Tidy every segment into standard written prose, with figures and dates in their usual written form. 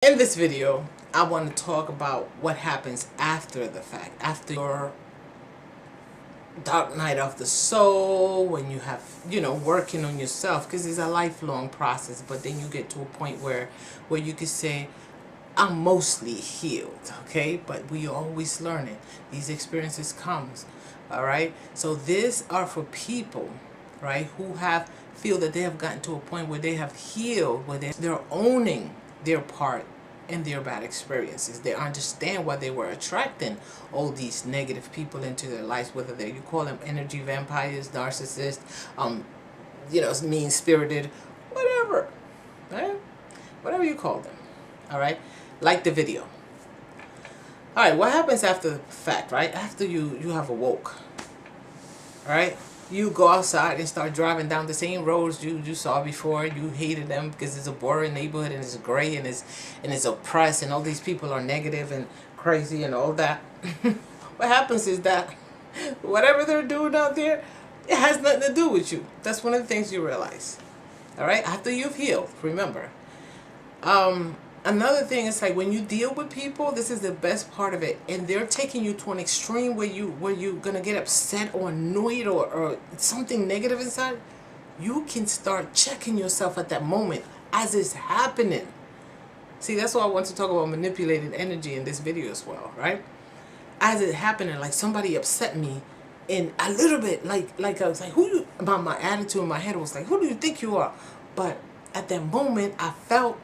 In this video, I want to talk about what happens after the fact, after your dark night of the soul, when you have, working on yourself, because it's a lifelong process. But then you get to a point where you can say, I'm mostly healed, okay? But we always learning. These experiences comes, all right? So these are for people, right, who feel that they have gotten to a point where they have healed, where they're owning their part in their bad experiences. They understand why they were attracting all these negative people into their lives, whether you call them energy vampires, narcissists, mean-spirited, whatever, right? Whatever you call them, all right? Like the video. All right, what happens after the fact, right? After you have awoke, all right? You go outside and start driving down the same roads you saw before. You hated them because it's a boring neighborhood and it's gray and it's oppressed and all these people are negative and crazy and all that. What happens is that whatever they're doing out there, it has nothing to do with you. That's one of the things you realize. All right, after you've healed, remember. Another thing is, like, when you deal with people, this is the best part of it, and they're taking you to an extreme where you're gonna get upset or annoyed or something negative inside. You can start checking yourself at that moment as it's happening. See, that's why I want to talk about manipulated energy in this video as well, right? As it happening, like somebody upset me, and a little bit, like I was like, my attitude in my head was like, who do you think you are? But at that moment, I felt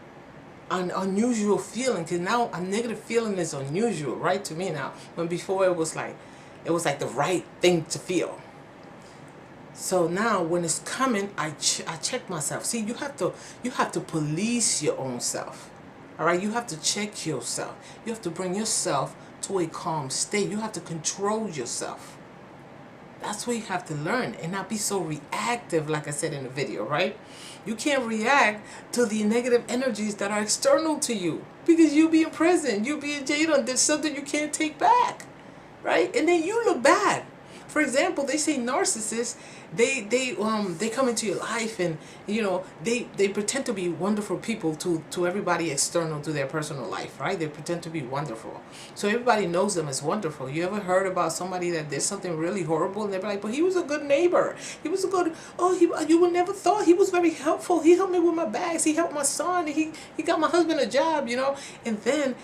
an unusual feeling, because now a negative feeling is unusual, right, to me now, when before it was like the right thing to feel. So now when it's coming, I check myself. See, you have to police your own self, all right? You have to check yourself. You have to bring yourself to a calm state. You have to control yourself. That's what you have to learn, and not be so reactive, like I said in the video, right? You can't react to the negative energies that are external to you, because you be in prison, you be in jail, there's something you can't take back, right? And then you look bad. For example, they say narcissists, they come into your life and they pretend to be wonderful people to everybody external to their personal life, right? They pretend to be wonderful, so everybody knows them as wonderful. You ever heard about somebody that did something really horrible and they're like, but he was a good neighbor, he was a good, you would never thought, he was very helpful, he helped me with my bags, he helped my son, he got my husband a job, and then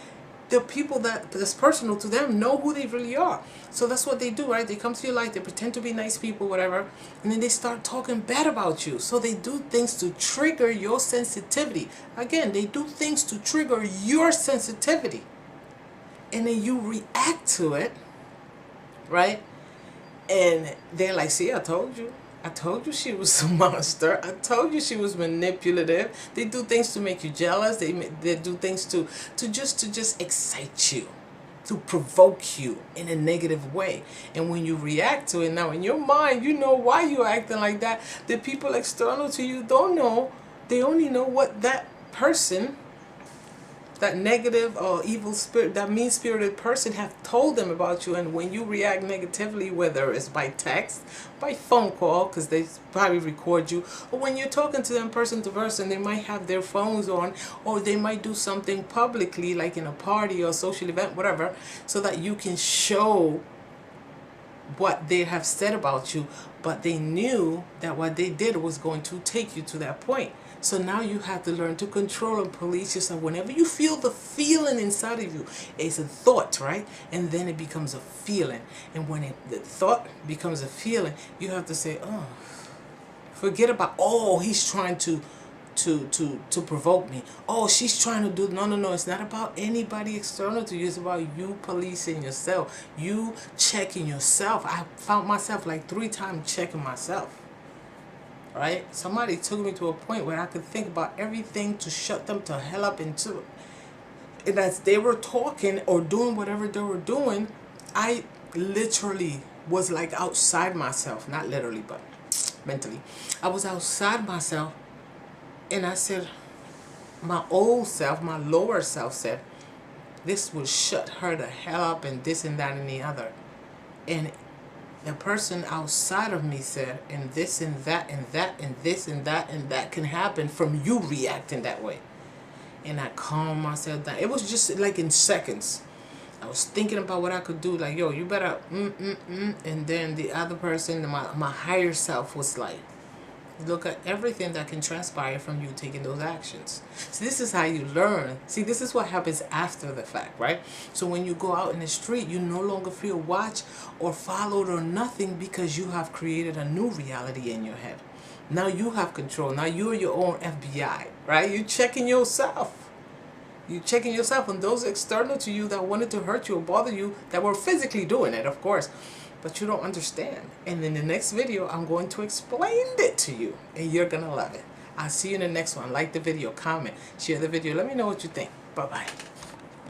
the people that's personal to them know who they really are. So that's what they do, right? They come to your life, they pretend to be nice people, whatever, and then they start talking bad about you. So they do things to trigger your sensitivity. Again, they do things to trigger your sensitivity. And then you react to it, right? And they're like, see, I told you. I told you she was a monster. I told you she was manipulative. They do things to make you jealous. They do things to just excite you, to provoke you in a negative way. And when you react to it, now in your mind, you know why you're acting like that. The people external to you don't know. They only know what that person, that negative or evil spirit, that mean-spirited person have told them about you. And when you react negatively, whether it's by text, by phone call, because they probably record you, or when you're talking to them person to person, they might have their phones on, or they might do something publicly, like in a party or a social event, whatever, so that you can show what they have said about you. But they knew that what they did was going to take you to that point. So now you have to learn to control and police yourself. Whenever you feel the feeling inside of you, it's a thought, right? And then it becomes a feeling. And when the thought becomes a feeling, you have to say, oh, forget about, oh, he's trying to provoke me. Oh, she's trying to do, no. It's not about anybody external to you. It's about you policing yourself. You checking yourself. I found myself like 3 times checking myself. Right? Somebody took me to a point where I could think about everything to shut them to hell up into. And as they were talking or doing whatever they were doing, I literally was like outside myself. Not literally, but mentally. I was outside myself. And I said, my old self, my lower self said, this will shut her the hell up, and this and that and the other. And the person outside of me said, and this and that and that and this and that and that can happen from you reacting that way. and I calmed myself down. It was just like in seconds. I was thinking about what I could do, like, yo, you better, and then the other person, my higher self was like, look at everything that can transpire from you taking those actions. So this is how you learn. See, this is what happens after the fact, right? So when you go out in the street, you no longer feel watched or followed or nothing, because you have created a new reality in your head. Now you have control. Now you're your own FBI, right? You're checking yourself. You checking yourself on those external to you that wanted to hurt you or bother you, that were physically doing it, of course, but you don't understand. And in the next video, I'm going to explain it to you, and you're gonna love it. I'll see you in the next one. Like the video, comment, share the video. Let me know what you think. Bye-bye.